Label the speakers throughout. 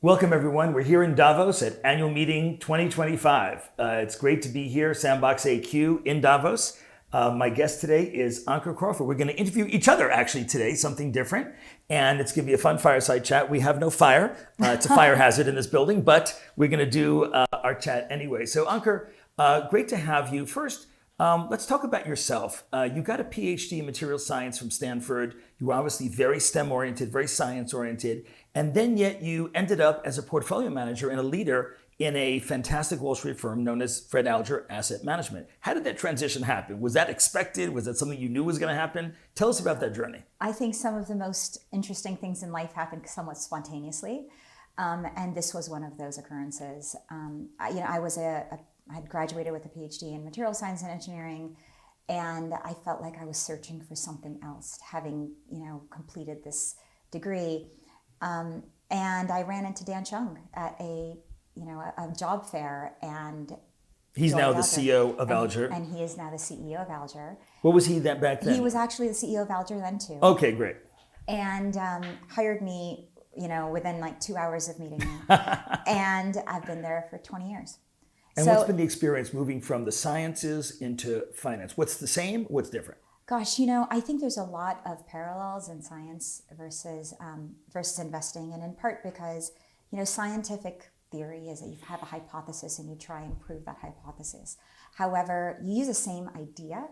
Speaker 1: Welcome, everyone. We're here in Davos at annual meeting 2025. It's great to be here, SandboxAQ in Davos. My guest today is Ankur Crawford. We're going to interview each other actually today, something different. And it's going to be a fun fireside chat. We have no fire. It's a fire hazard in this building, but we're going to do our chat anyway. So Ankur, great to have you. First, let's talk about yourself. You got a PhD in material science from Stanford. You were obviously very STEM-oriented, very science-oriented. And then yet you ended up as a portfolio manager and a leader in a fantastic Wall Street firm known as Fred Alger Asset Management. How did that transition happen? Was that expected? Was that something you knew was going to happen? Tell us about that journey.
Speaker 2: I think some of the most interesting things in life happen somewhat spontaneously. And this was one of those occurrences. I had graduated with a PhD in material science and engineering, and I felt like I was searching for something else, having completed this degree. And I ran into Dan Chung at a job fair, and
Speaker 1: he's now the CEO of Alger.
Speaker 2: And he is now the CEO of Alger.
Speaker 1: What was he back then?
Speaker 2: He was actually the CEO of Alger then too.
Speaker 1: Okay, great.
Speaker 2: And hired me, within like 2 hours of meeting me. And I've been there for 20 years.
Speaker 1: And what's been the experience moving from the sciences into finance? What's the same? What's different?
Speaker 2: Gosh, I think there's a lot of parallels in science versus investing, and in part because, scientific theory is that you have a hypothesis and you try and prove that hypothesis. However, you use the same idea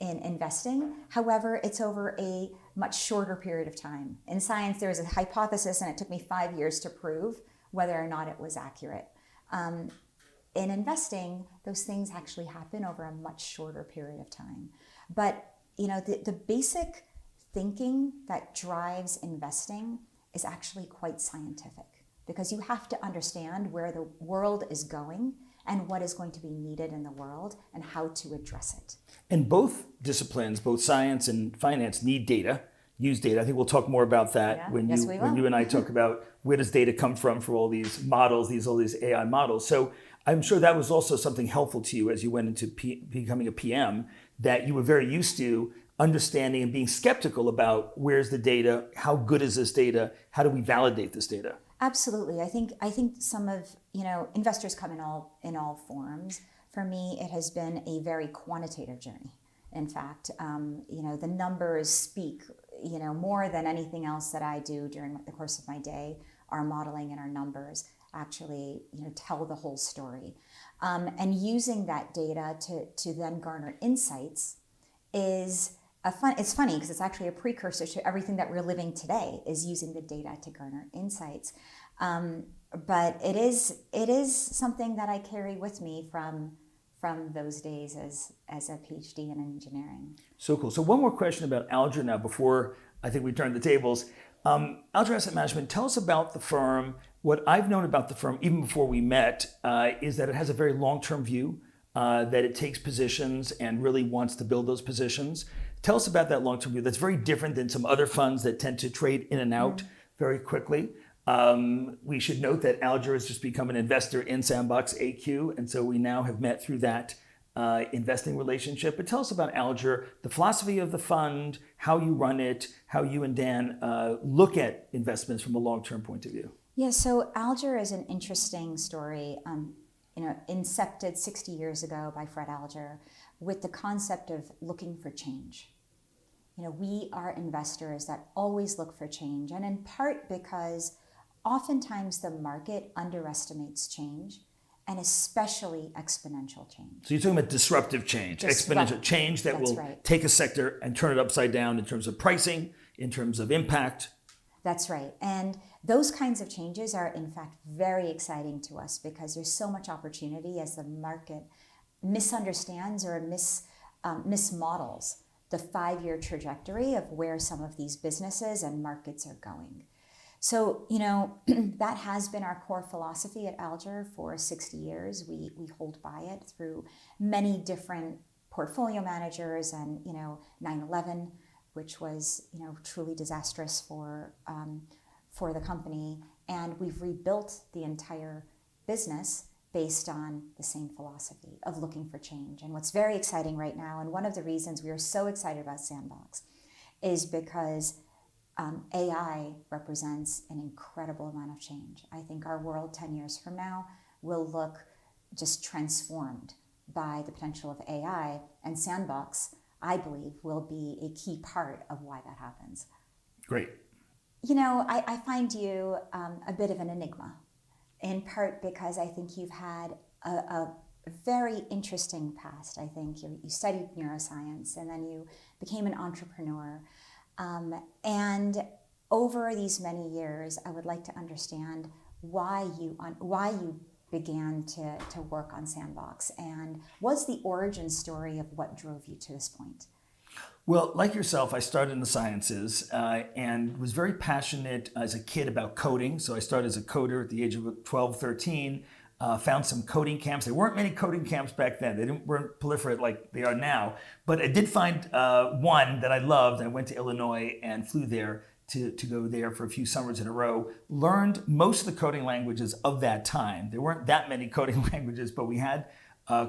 Speaker 2: in investing. However, it's over a much shorter period of time. In science, there was a hypothesis and it took me 5 years to prove whether or not it was accurate. In investing, those things actually happen over a much shorter period of time. But the basic thinking that drives investing is actually quite scientific, because you have to understand where the world is going and what is going to be needed in the world and how to address it.
Speaker 1: And both disciplines, both science and finance, need data, use data. I think we'll talk more about that when you and I talk about where does data come from for all these models, all these AI models. So I'm sure that was also something helpful to you as you went into becoming a PM, that you were very used to understanding and being skeptical about where's the data, how good is this data, how do we validate this data?
Speaker 2: Absolutely. I think some of, investors come in all forms. For me, it has been a very quantitative journey. In fact, the numbers speak, more than anything else that I do during the course of my day. Our modeling and our numbers actually, tell the whole story. And using that data to then garner insights is it's funny because it's actually a precursor to everything that we're living today, is using the data to garner insights. But it is something that I carry with me from those days as a PhD in engineering.
Speaker 1: So cool. So one more question about Alger now before I think we turn the tables. Alger Asset Management, tell us about the firm. What I've known about the firm, even before we met, is that it has a very long-term view, that it takes positions and really wants to build those positions. Tell us about that long-term view. That's very different than some other funds that tend to trade in and out very quickly. We should note that Alger has just become an investor in SandboxAQ, and so we now have met through that investing relationship. But tell us about Alger, the philosophy of the fund, how you run it, how you and Dan look at investments from a long-term point of view.
Speaker 2: Yeah, so Alger is an interesting story. Incepted 60 years ago by Fred Alger with the concept of looking for change. We are investors that always look for change, and in part because oftentimes the market underestimates change, and especially exponential change.
Speaker 1: So you're talking about disruptive change, exponential change that will take a sector and turn it upside down in terms of pricing, in terms of impact.
Speaker 2: That's right. And those kinds of changes are, in fact, very exciting to us because there's so much opportunity as the market misunderstands or mismodels the 5-year trajectory of where some of these businesses and markets are going. So, that has been our core philosophy at Alger for 60 years. We hold by it through many different portfolio managers and, 9/11, which was, truly disastrous for the company. And we've rebuilt the entire business based on the same philosophy of looking for change. And what's very exciting right now, and one of the reasons we are so excited about Sandbox, is because AI represents an incredible amount of change. I think our world 10 years from now will look just transformed by the potential of AI, and Sandbox, I believe, will be a key part of why that happens.
Speaker 1: Great.
Speaker 2: You know, I find you a bit of an enigma, in part because I think you've had a very interesting past. I think you studied neuroscience and then you became an entrepreneur. And over these many years, I would like to understand why you began to work on Sandbox, and what's the origin story of what drove you to this point?
Speaker 1: Well, like yourself, I started in the sciences and was very passionate as a kid about coding. So I started as a coder at the age of 12, 13, found some coding camps. There weren't many coding camps back then. They weren't proliferate like they are now. But I did find one that I loved. I went to Illinois and flew there to go there for a few summers in a row. Learned most of the coding languages of that time. There weren't that many coding languages, but we had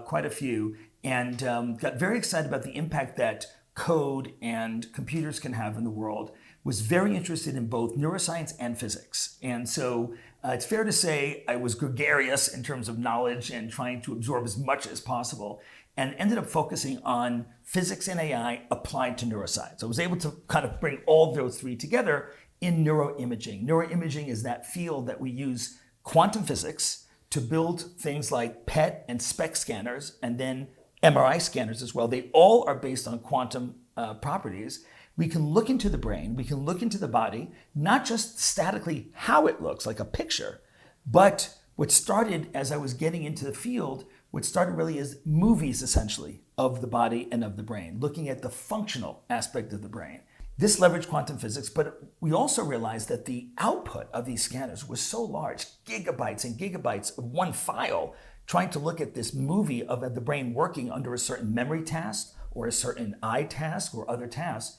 Speaker 1: quite a few. And got very excited about the impact that code and computers can have in the world. Was very interested in both neuroscience and physics. And so it's fair to say I was gregarious in terms of knowledge and trying to absorb as much as possible, and ended up focusing on physics and AI applied to neuroscience. I was able to kind of bring all those three together in neuroimaging. Neuroimaging is that field that we use quantum physics to build things like PET and SPECT scanners, and then MRI scanners as well. They all are based on quantum properties. We can look into the brain, we can look into the body, not just statically how it looks like a picture, but what started as I was getting into the field, what started really as movies essentially of the body and of the brain, looking at the functional aspect of the brain. This leveraged quantum physics, but we also realized that the output of these scanners was so large, gigabytes and gigabytes of one file, trying to look at this movie of the brain working under a certain memory task or a certain eye task or other tasks,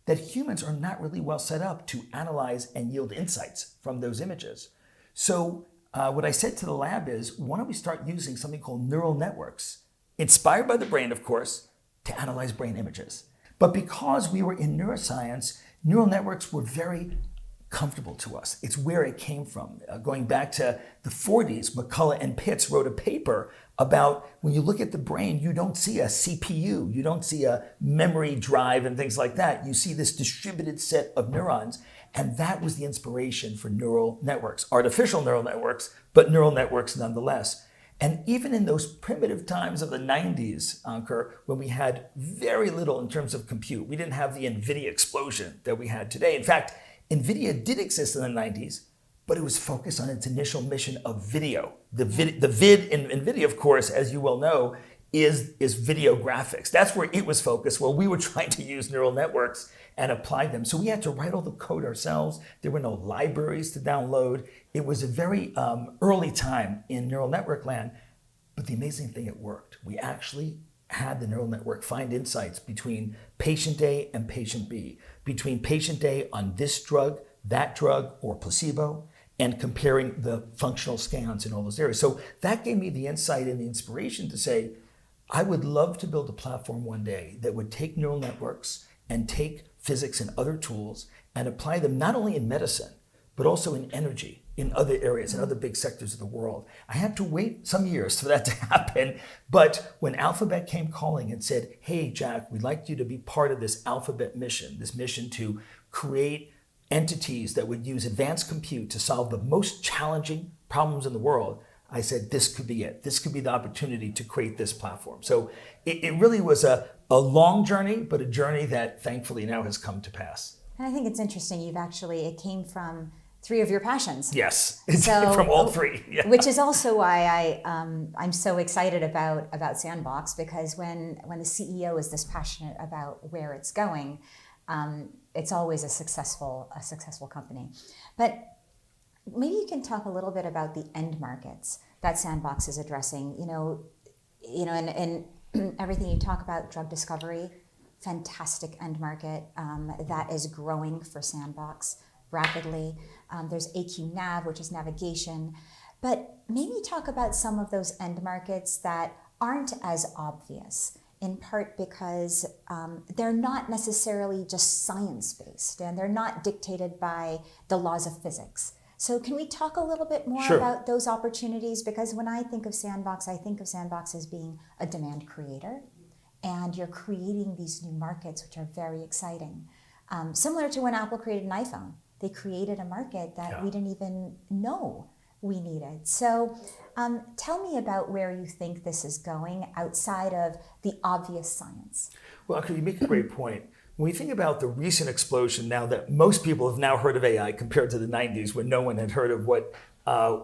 Speaker 1: that humans are not really well set up to analyze and yield insights from those images. So what I said to the lab is, why don't we start using something called neural networks, inspired by the brain, of course, to analyze brain images. But because we were in neuroscience, neural networks were very comfortable to us. It's where it came from. Going back to the 40s, McCullough and Pitts wrote a paper about when you look at the brain, you don't see a CPU, you don't see a memory drive and things like that. You see this distributed set of neurons. And that was the inspiration for neural networks, artificial neural networks, but neural networks nonetheless. And even in those primitive times of the 90s, Ankur, when we had very little in terms of compute, we didn't have the NVIDIA explosion that we had today. In fact, NVIDIA did exist in the 90s, but it was focused on its initial mission of video. The vid in NVIDIA, of course, as you well know, is video graphics. That's where it was focused. Well, we were trying to use neural networks and apply them. So we had to write all the code ourselves. There were no libraries to download. It was a very early time in neural network land, but the amazing thing, it worked. We actually had the neural network find insights between patient A and patient B, between patient A on this drug, that drug, or placebo, and comparing the functional scans in all those areas. So that gave me the insight and the inspiration to say, I would love to build a platform one day that would take neural networks and take physics and other tools and apply them not only in medicine, but also in energy, in other areas, in other big sectors of the world. I had to wait some years for that to happen. But when Alphabet came calling and said, hey, Jack, we'd like you to be part of this Alphabet mission, this mission to create entities that would use advanced compute to solve the most challenging problems in the world, I said, this could be it. This could be the opportunity to create this platform. So it really was a long journey, but a journey that thankfully now has come to pass.
Speaker 2: And I think it's interesting, it came from three of your passions.
Speaker 1: Yes, it's from all three. Yeah.
Speaker 2: Which is also why I'm so excited about Sandbox, because when the CEO is this passionate about where it's going, it's always a successful company. But maybe you can talk a little bit about the end markets that Sandbox is addressing. And everything you talk about, drug discovery, fantastic end market that is growing for Sandbox rapidly. There's AQ-Nav, which is navigation. But maybe talk about some of those end markets that aren't as obvious in part because they're not necessarily just science-based, and they're not dictated by the laws of physics. So can we talk a little bit more
Speaker 1: Sure.
Speaker 2: about those opportunities? Because when I think of Sandbox, I think of Sandbox as being a demand creator, and you're creating these new markets, which are very exciting. Similar to when Apple created an iPhone. They created a market that we didn't even know we needed. So tell me about where you think this is going outside of the obvious science.
Speaker 1: Well, actually, you make a great point. When we think about the recent explosion, now that most people have now heard of AI compared to the 90s when no one had heard of what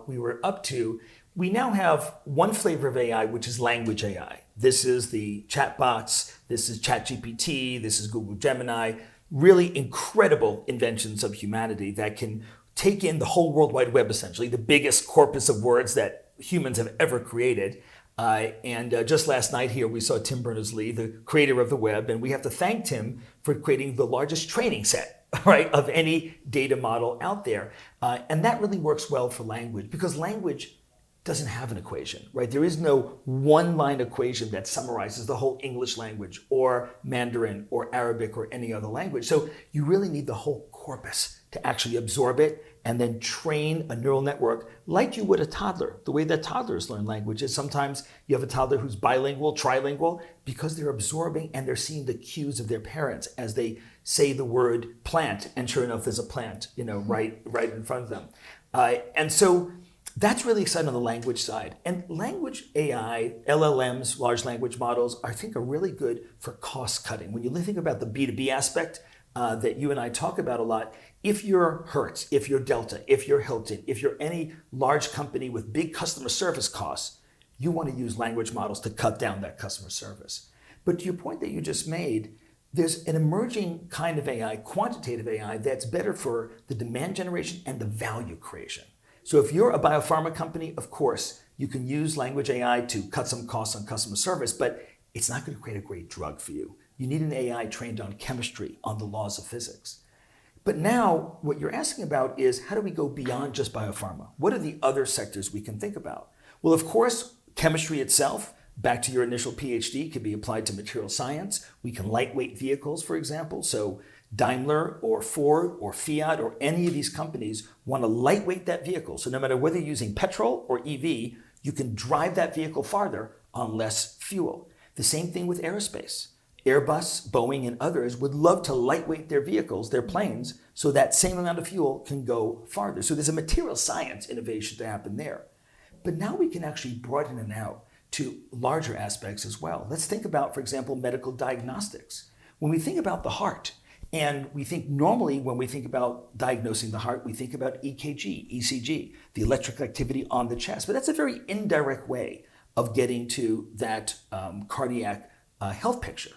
Speaker 1: we were up to, we now have one flavor of AI, which is language AI. This is the chatbots, this is ChatGPT, this is Google Gemini, really incredible inventions of humanity that can take in the whole World Wide Web, essentially, the biggest corpus of words that humans have ever created. Just last night here, we saw Tim Berners-Lee, the creator of the web, and we have to thank Tim for creating the largest training set, right, of any data model out there. And that really works well for language, because language doesn't have an equation, right? There is no one-line equation that summarizes the whole English language or Mandarin or Arabic or any other language. So you really need the whole corpus to actually absorb it and then train a neural network like you would a toddler. The way that toddlers learn languages, sometimes you have a toddler who's bilingual, trilingual, because they're absorbing and they're seeing the cues of their parents as they say the word plant, and sure enough, there's a plant, right in front of them. And so that's really exciting on the language side. And language AI, LLMs, large language models, I think are really good for cost cutting. When you think about the B2B aspect that you and I talk about a lot, if you're Hertz, if you're Delta, if you're Hilton, if you're any large company with big customer service costs, you want to use language models to cut down that customer service. But to your point that you just made, there's an emerging kind of AI, quantitative AI, that's better for the demand generation and the value creation. So if you're a biopharma company, of course, you can use language AI to cut some costs on customer service, but it's not going to create a great drug for you. You need an AI trained on chemistry, on the laws of physics. But now what you're asking about is, how do we go beyond just biopharma? What are the other sectors we can think about? Well, of course, chemistry itself, back to your initial PhD, could be applied to material science. We can lightweight vehicles, for example. So Daimler or Ford or Fiat or any of these companies want to lightweight that vehicle. So no matter whether you're using petrol or EV, you can drive that vehicle farther on less fuel. The same thing with aerospace. Airbus, Boeing, and others would love to lightweight their vehicles, their planes, so that same amount of fuel can go farther. So there's a material science innovation to happen there. But now we can actually broaden it out to larger aspects as well. Let's think about, for example, medical diagnostics. When we think about the heart, and we think normally when we think about diagnosing the heart, we think about EKG, ECG, the electric activity on the chest. But that's a very indirect way of getting to that cardiac health picture.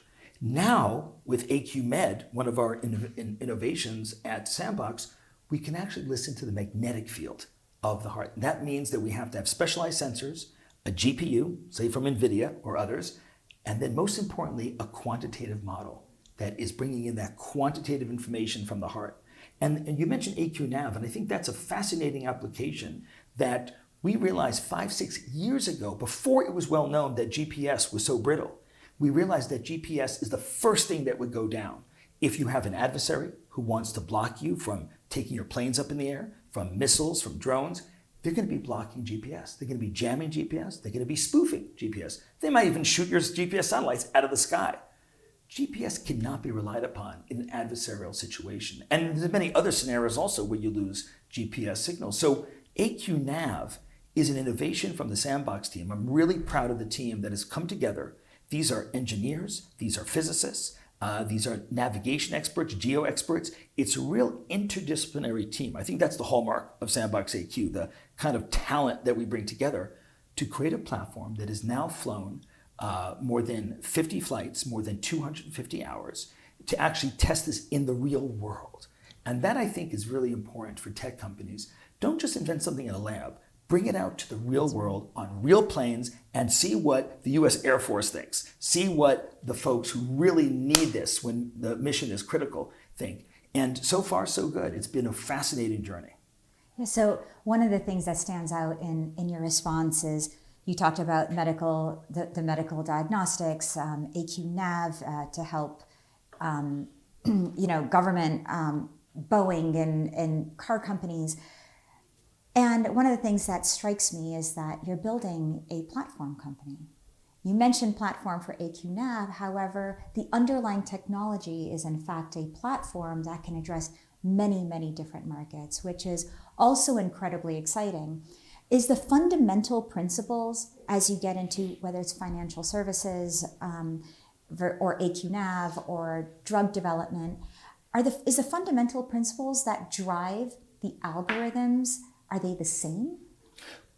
Speaker 1: Now, with AQ Med, one of our innovations at Sandbox, we can actually listen to the magnetic field of the heart. That means that we have to have specialized sensors, a GPU, say from NVIDIA or others, and then most importantly, a quantitative model that is bringing in that quantitative information from the heart. And you mentioned AQ Nav, and I think that's a fascinating application that we realized 5-6 years ago, before it was well known that GPS was so brittle. We realized that GPS is the first thing that would go down. If you have an adversary who wants to block you from taking your planes up in the air, from missiles, from drones, they're going to be blocking GPS. They're going to be jamming GPS. They're going to be spoofing GPS. They might even shoot your GPS satellites out of the sky. GPS cannot be relied upon in an adversarial situation. And there's many other scenarios also where you lose GPS signals. So AQ Nav is an innovation from the Sandbox team. I'm really proud of the team that has come together. These are engineers, these are physicists, these are navigation experts, geo experts. It's a real interdisciplinary team. I think that's the hallmark of SandboxAQ, the kind of talent that we bring together to create a platform that has now flown more than 50 flights, more than 250 hours, to actually test this in the real world. And that, I think, is really important for tech companies. Don't just invent something in a lab. Bring it out to the real world on real planes and see what the US Air Force thinks. See what the folks who really need this when the mission is critical think. And so far, so good. It's been a fascinating journey.
Speaker 2: Yeah, so one of the things that stands out in your response is You talked about the medical diagnostics, AQ Nav to help, government, Boeing and car companies. And one of the things that strikes me is that you're building a platform company. You mentioned platform for AQ Nav, however, the underlying technology is in fact a platform that can address many, many different markets, which is also incredibly exciting. Is the fundamental principles as you get into whether it's financial services or AQ Nav or drug development, is the fundamental principles that drive the algorithms, are they the same?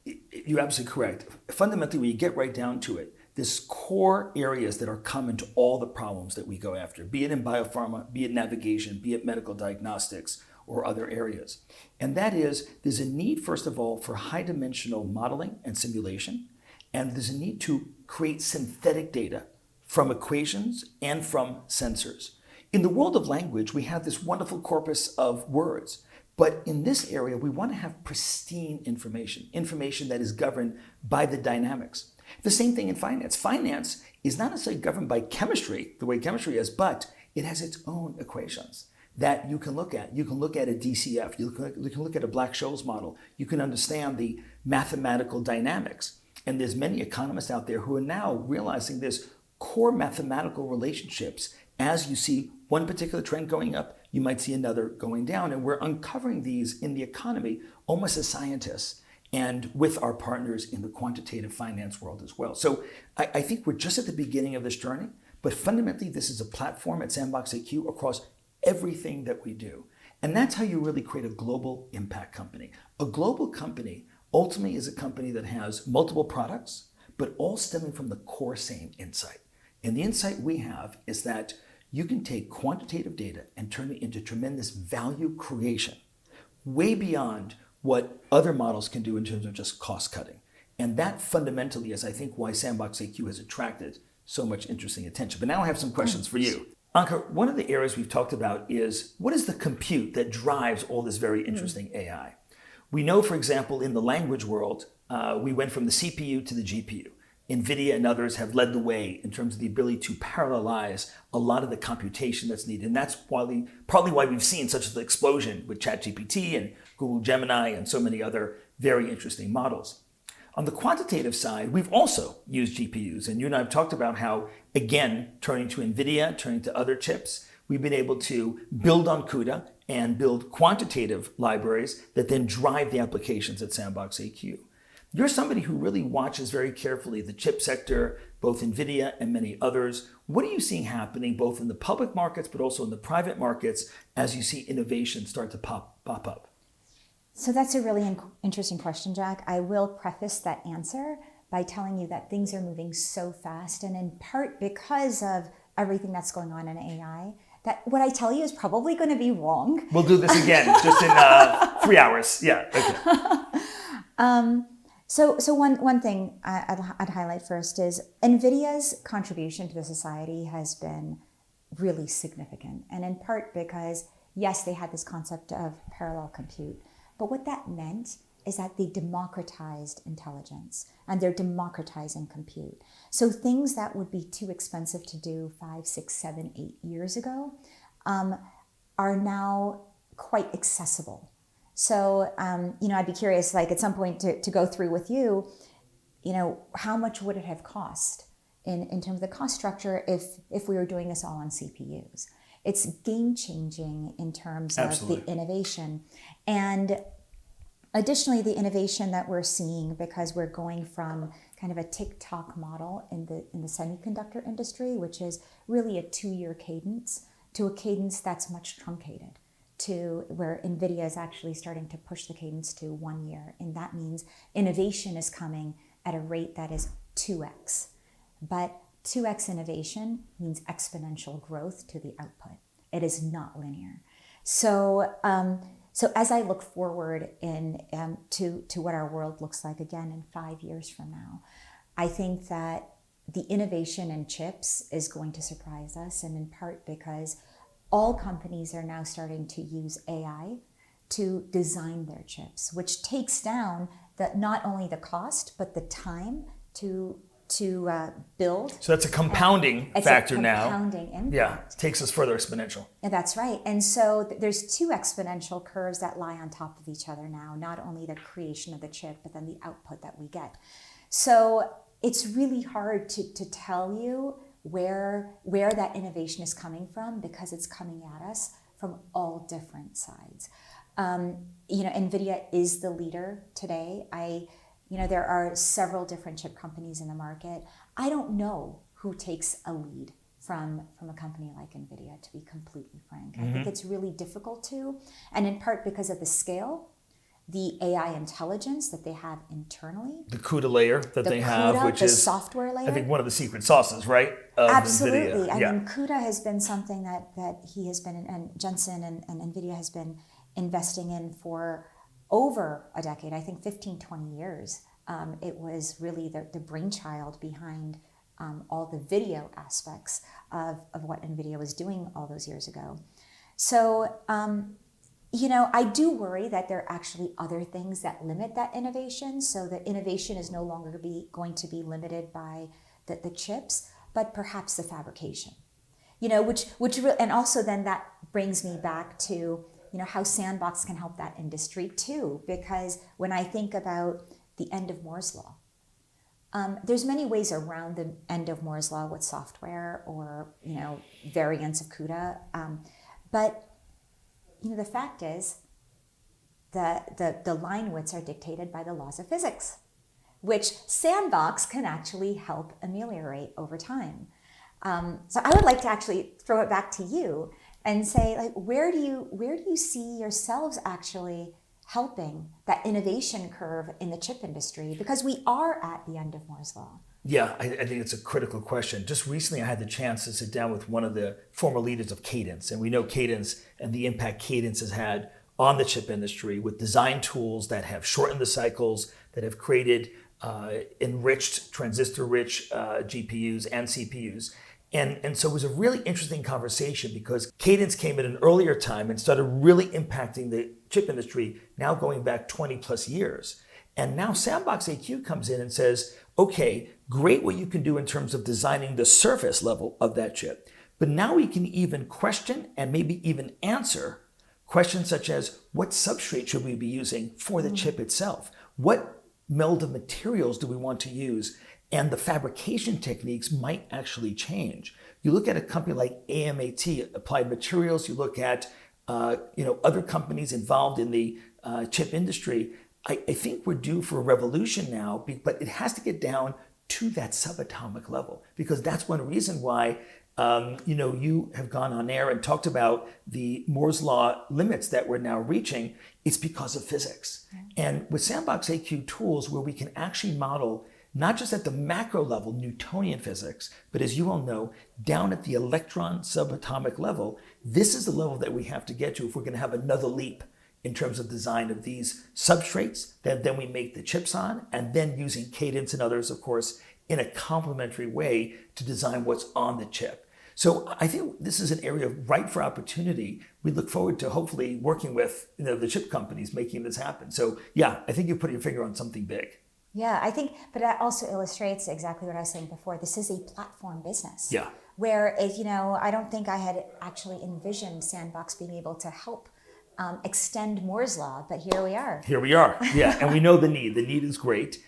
Speaker 1: You're absolutely correct. Fundamentally, when you get right down to it, there's core areas that are common to all the problems that we go after, be it in biopharma, be it navigation, be it medical diagnostics, or other areas. And that is, there's a need, first of all, for high-dimensional modeling and simulation, and there's a need to create synthetic data from equations and from sensors. In the world of language, we have this wonderful corpus of words, but in this area, we want to have pristine information that is governed by the dynamics. The same thing in finance. Finance is not necessarily governed by chemistry, the way chemistry is, but it has its own equations that you can look at. You can look at a DCF, you can look at a Black-Scholes model, you can understand the mathematical dynamics. And there's many economists out there who are now realizing there's core mathematical relationships. As you see one particular trend going up, you might see another going down. And we're uncovering these in the economy almost as scientists and with our partners in the quantitative finance world as well. So I think we're just at the beginning of this journey, but fundamentally this is a platform at SandboxAQ across everything that we do. And that's how you really create a global impact company. A global company ultimately is a company that has multiple products, but all stemming from the core same insight. And the insight we have is that you can take quantitative data and turn it into tremendous value creation, way beyond what other models can do in terms of just cost cutting. And that fundamentally is, I think, why SandboxAQ has attracted so much interesting attention. But now I have some questions for you. Ankur, one of the areas we've talked about is what is the compute that drives all this very interesting AI? We know, for example, in the language world, we went from the CPU to the GPU. NVIDIA and others have led the way in terms of the ability to parallelize a lot of the computation that's needed. And that's probably why we've seen such an explosion with ChatGPT and Google Gemini and so many other very interesting models. On the quantitative side, we've also used GPUs. And you and I have talked about how, again, turning to NVIDIA, turning to other chips, we've been able to build on CUDA and build quantitative libraries that then drive the applications at SandboxAQ. You're somebody who really watches very carefully the chip sector, both NVIDIA and many others. What are you seeing happening both in the public markets, but also in the private markets as you see innovation start to pop up?
Speaker 2: So that's a really interesting question, Jack. I will preface that answer by telling you that things are moving so fast, and in part because of everything that's going on in AI, that what I tell you is probably going to be wrong.
Speaker 1: We'll do this again, just in 3 hours. Yeah, okay.
Speaker 2: So one thing I'd highlight first is NVIDIA's contribution to the society has been really significant. And in part because, yes, they had this concept of parallel compute. But what that meant is that they democratized intelligence and they're democratizing compute. So things that would be too expensive to do 5, 6, 7, 8 years ago are now quite accessible. So, I'd be curious, like at some point to go through with you, how much would it have cost in terms of the cost structure if we were doing this all on CPUs? It's game changing in terms
Speaker 1: Absolutely.
Speaker 2: of the innovation. And additionally, the innovation that we're seeing, because we're going from kind of a tick-tock model in the semiconductor industry, which is really a 2-year cadence, to a cadence that's much truncated, to where NVIDIA is actually starting to push the cadence to 1 year. And that means innovation is coming at a rate that is 2x. But 2x innovation means exponential growth to the output. It is not linear. So as I look forward to what our world looks like again in 5 years from now, I think that the innovation in chips is going to surprise us, and in part because all companies are now starting to use AI to design their chips, which takes down not only the cost, but the time to build.
Speaker 1: So that's a compounding factor now.
Speaker 2: Compounding impact.
Speaker 1: Yeah, it takes us further exponential.
Speaker 2: Yeah, that's right. And so there's two exponential curves that lie on top of each other now, not only the creation of the chip, but then the output that we get. So it's really hard to tell you where that innovation is coming from, because it's coming at us from all different sides. NVIDIA is the leader today. There are several different chip companies in the market. I don't know who takes a lead from a company like NVIDIA, to be completely frank. I think it's really difficult to, and in part because of the scale, the AI intelligence that they have internally.
Speaker 1: The CUDA layer that they have, which
Speaker 2: the
Speaker 1: is
Speaker 2: software layer.
Speaker 1: I think one of the secret sauces, right? Of
Speaker 2: Absolutely.
Speaker 1: NVIDIA.
Speaker 2: I mean, CUDA has been something that he has been, and Jensen and NVIDIA has been investing in for over a decade, I think 15, 20 years. It was really the brainchild behind all the video aspects of what NVIDIA was doing all those years ago. So, I do worry that there are actually other things that limit that innovation. So the innovation is no longer going to be limited by the chips, but perhaps the fabrication. And also then that brings me back to how Sandbox can help that industry too. Because when I think about the end of Moore's law, there's many ways around the end of Moore's law with software or variants of CUDA, but the fact is that the line widths are dictated by the laws of physics, which Sandbox can actually help ameliorate over time. So I would like to actually throw it back to you and say, like, where do you see yourselves actually helping that innovation curve in the chip industry? Because we are at the end of Moore's law.
Speaker 1: Yeah, I think it's a critical question. Just recently, I had the chance to sit down with one of the former leaders of Cadence, and we know Cadence and the impact Cadence has had on the chip industry with design tools that have shortened the cycles, that have created enriched, transistor-rich GPUs and CPUs. And so it was a really interesting conversation because Cadence came at an earlier time and started really impacting the chip industry, now going back 20 plus years. And now SandboxAQ comes in and says, okay, great what you can do in terms of designing the surface level of that chip. But now we can even question and maybe even answer questions such as, what substrate should we be using for the chip itself? What meld of materials do we want to use? And the fabrication techniques might actually change. You look at a company like AMAT, Applied Materials, you look at other companies involved in the chip industry. I think we're due for a revolution now, but it has to get down to that subatomic level, because that's one reason why you have gone on air and talked about the Moore's law limits that we're now reaching. It's because of physics. And with SandboxAQ tools where we can actually model not just at the macro level, Newtonian physics, but as you all know, down at the electron subatomic level, this is the level that we have to get to if we're going to have another leap in terms of design of these substrates that then we make the chips on, and then using Cadence and others, of course, in a complementary way to design what's on the chip. So I think this is an area ripe for opportunity. We look forward to hopefully working with the chip companies making this happen. So yeah, I think you put your finger on something big.
Speaker 2: Yeah, I think, but that also illustrates exactly what I was saying before. This is a platform business.
Speaker 1: Yeah.
Speaker 2: Whereas, I don't think I had actually envisioned Sandbox being able to help extend Moore's law, but here we are.
Speaker 1: Here we are, yeah, and we know the need. The need is great.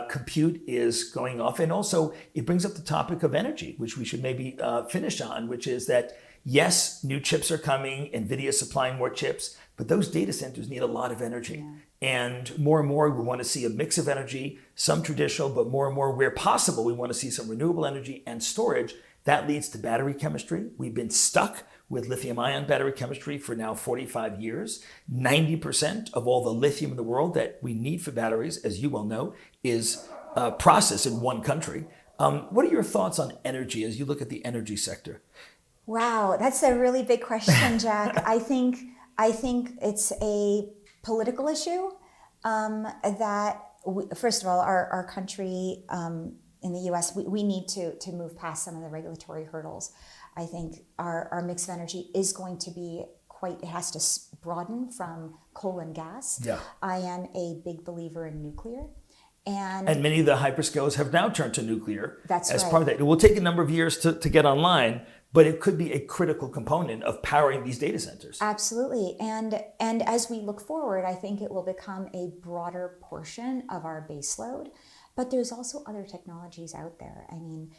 Speaker 1: Compute is going off, and also it brings up the topic of energy, which we should maybe finish on, which is that, yes, new chips are coming, NVIDIA is supplying more chips, but those data centers need a lot of energy. Yeah. And more we want to see a mix of energy, some traditional, but more and more where possible, we want to see some renewable energy and storage. That leads to battery chemistry. We've been stuck with lithium-ion battery chemistry for now 45 years. 90% of all the lithium in the world that we need for batteries, as you well know, is processed in one country. What are your thoughts on energy as you look at the energy sector?
Speaker 2: Wow, that's a really big question, Jack. I think it's a political issue first of all, our country in the US, we need to move past some of the regulatory hurdles. I think our mix of energy is going to be it has to broaden from coal and gas.
Speaker 1: Yeah.
Speaker 2: I am a big believer in nuclear.
Speaker 1: And many of the hyperscalers have now turned to nuclear
Speaker 2: That's
Speaker 1: as
Speaker 2: right.
Speaker 1: part of that. It will take a number of years to get online, but it could be a critical component of powering these data centers.
Speaker 2: Absolutely. And as we look forward, I think it will become a broader portion of our baseload. But there's also other technologies out there. I mean,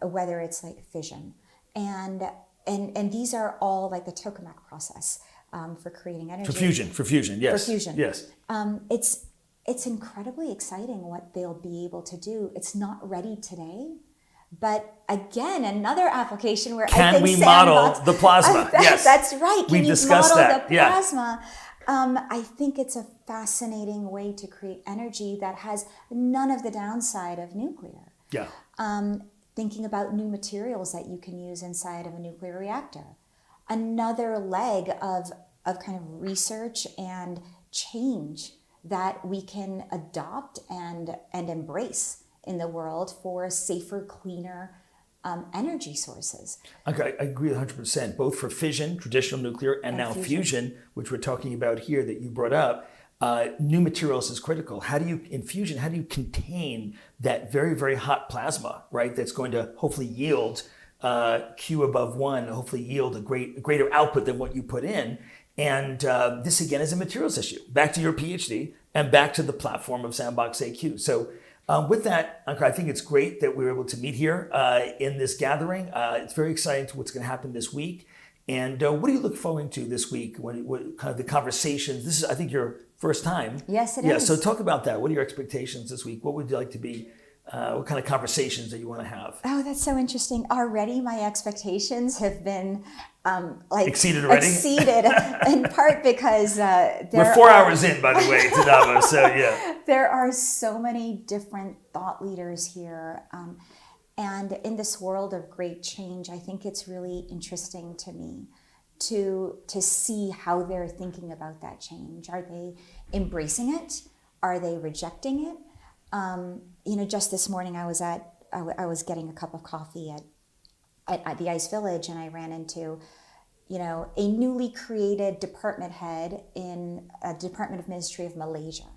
Speaker 2: whether it's like fission, and these are all like the tokamak process for creating energy.
Speaker 1: For fusion, yes.
Speaker 2: For fusion.
Speaker 1: Yes.
Speaker 2: It's incredibly exciting what they'll be able to do. It's not ready today, but again, another application where I think
Speaker 1: we model the plasma? Yes,
Speaker 2: that's right.
Speaker 1: We've discussed that.
Speaker 2: The plasma? I think it's a fascinating way to create energy that has none of the downside of nuclear.
Speaker 1: Yeah.
Speaker 2: Thinking about new materials that you can use inside of a nuclear reactor. Another leg of kind of research and change that we can adopt and embrace in the world for safer, cleaner energy sources.
Speaker 1: Okay, I agree 100%, both for fission, traditional nuclear, and now fusion, which we're talking about here that you brought up. New materials is critical. In fusion, how do you contain that very, very hot plasma, right? That's going to hopefully yield Q above 1, hopefully yield a greater output than what you put in. And this again is a materials issue. Back to your PhD and back to the platform of SandboxAQ. So with that, Ankur, I think it's great that we were able to meet here in this gathering. It's very exciting to what's going to happen this week. And what do you look forward to this week? What kind of the conversations? This is, I think, your first time.
Speaker 2: Yes, it
Speaker 1: is.
Speaker 2: is.
Speaker 1: So talk about that. What are your expectations this week? What would you like to be? What kind of conversations that you want to have?
Speaker 2: Oh, that's so interesting. Already my expectations have been
Speaker 1: exceeded already?
Speaker 2: Exceeded in part because
Speaker 1: we're 4 hours in, by the way, to Davos, so yeah.
Speaker 2: There are so many different thought leaders here. And in this world of great change, I think it's really interesting to me to see how they're thinking about that change. Are they embracing it? Are they rejecting it? Just this morning I was getting a cup of coffee at the Ice Village, and I ran into, a newly created department head in a Department of Ministry of Malaysia.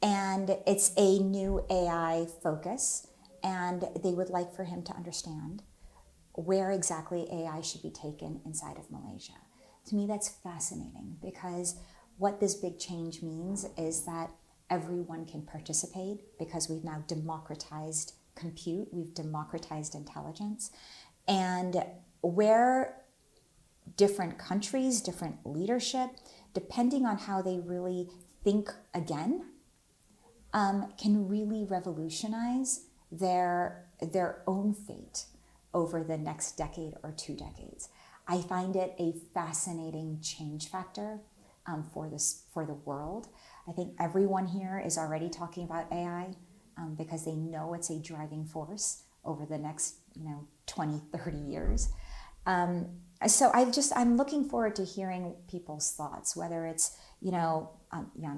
Speaker 2: And it's a new AI focus, and they would like for him to understand where exactly AI should be taken inside of Malaysia. To me, that's fascinating, because what this big change means is that everyone can participate, because we've now democratized compute, we've democratized intelligence, and where different countries, different leadership, depending on how they really think again, can really revolutionize their own fate over the next decade or 2 decades. I find it a fascinating change factor for the world. I think everyone here is already talking about AI because they know it's a driving force over the next 20, 30 years. So I'm looking forward to hearing people's thoughts, whether it's Jan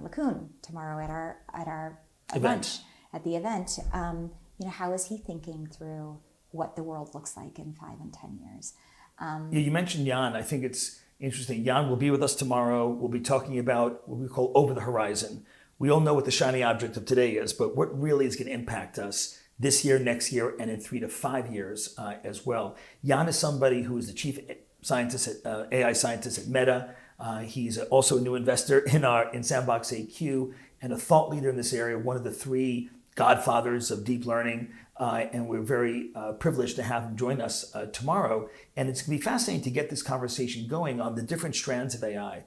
Speaker 2: LeCun tomorrow at our lunch at the event. How is he thinking through what the world looks like in 5 and 10 years?
Speaker 1: You mentioned Jan. I think it's interesting. Jan will be with us tomorrow. We'll be talking about what we call over the horizon. We all know what the shiny object of today is, but what really is going to impact us this year, next year, and in 3 to 5 years as well. Jan is somebody who is the chief scientist AI scientist at Meta. He's also a new investor in SandboxAQ and a thought leader in this area, one of the 3 godfathers of deep learning. And we're very privileged to have him join us tomorrow. And it's going to be fascinating to get this conversation going on the different strands of AI.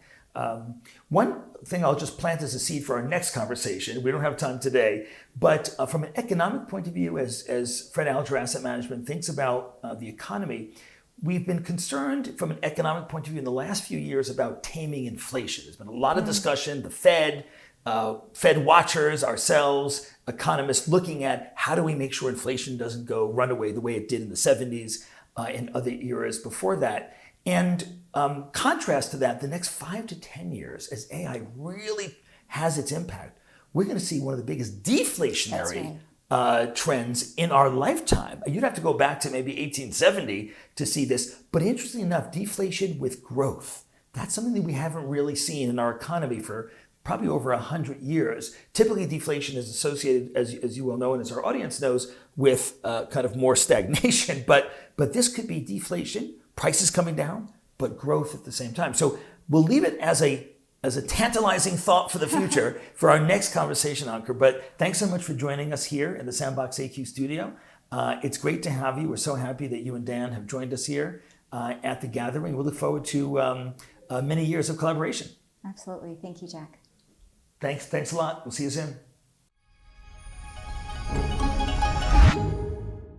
Speaker 1: One thing I'll just plant as a seed for our next conversation, we don't have time today, but from an economic point of view, as Fred Alger Asset Management thinks about the economy, we've been concerned from an economic point of view in the last few years about taming inflation. There's been a lot of discussion, the Fed watchers, ourselves, economists looking at how do we make sure inflation doesn't go runaway the way it did in the 70s and other eras before that. And contrast to that, the next 5 to 10 years, as AI really has its impact, we're going to see one of the biggest deflationary trends in our lifetime. You'd have to go back to maybe 1870 to see this. But interestingly enough, deflation with growth, that's something that we haven't really seen in our economy for probably over 100 years. Typically, deflation is associated, as you well know and as our audience knows, with kind of more stagnation. But this could be deflation, prices coming down, but growth at the same time. So we'll leave it as a tantalizing thought for the future for our next conversation, Ankur. But thanks so much for joining us here in the SandboxAQ studio. It's great to have you. We're so happy that you and Dan have joined us here at the gathering. We look forward to many years of collaboration.
Speaker 2: Absolutely. Thank you, Jack.
Speaker 1: Thanks a lot. We'll see you soon.